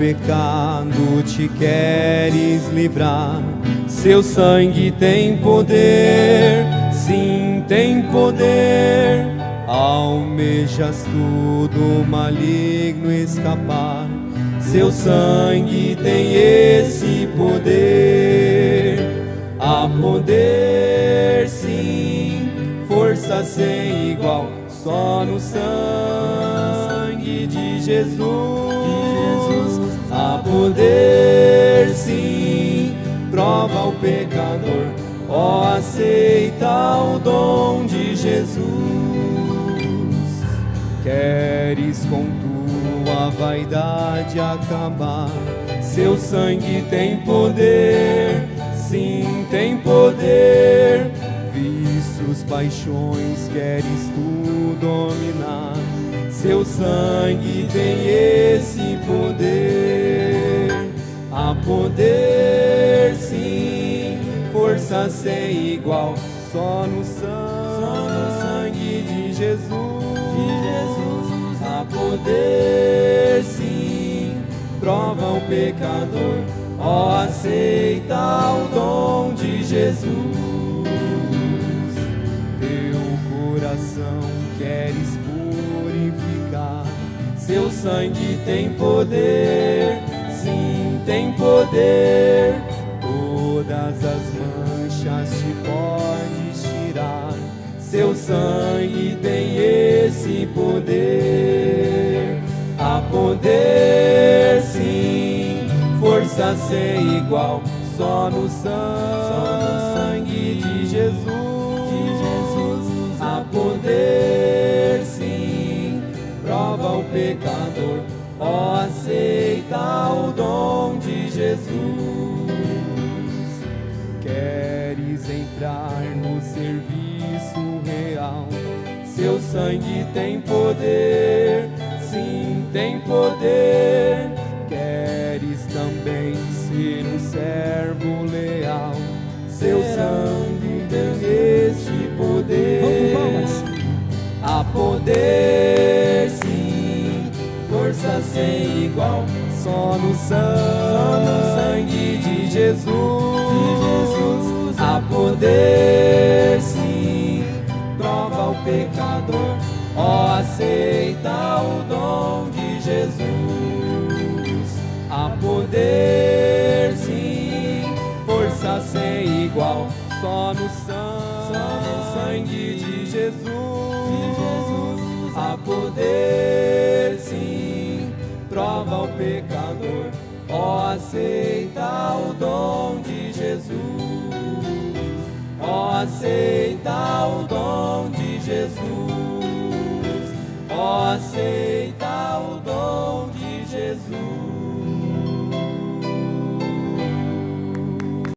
pecado te queres livrar. Seu sangue tem poder, sim, tem poder. Almejas tudo maligno escapar. Seu sangue tem esse poder. Há poder, sim, força sem igual, só no sangue de Jesus. Há poder, sim, prova o pecador, ó, aceita o dom de Jesus. Queres com tua vaidade acabar? Seu sangue tem poder, sim, tem poder. Vícios, paixões, queres tu dominar? Seu sangue tem esse poder. Há poder, sim, força sem igual, só no sangue de Jesus. Há poder, sim, prova o pecador, ó, aceita o dom de Jesus. Teu coração queres purificar, seu sangue tem poder, sim, tem poder. Todas as manchas te podes tirar, seu sangue tem esse poder. Há poder, sim, força sem igual, só no sangue de Jesus. Há poder, sim, prova o pecador, ó, aceita o dom de Jesus. Queres entrar no serviço real? Seu sangue tem poder, sim, tem poder. Queres também ser um servo leal? Seu sangue tem esse poder. Há poder, sim, força sem igual, só no sangue de Jesus. Há poder, sim, prova o pecador, ó, aceita o dom de Jesus. Há poder, sim, força sem igual, só no sangue de Jesus. Há poder, sim, prova o pecador, ó, aceita o dom de Jesus. Ó, aceita o dom de Jesus. Ó, aceita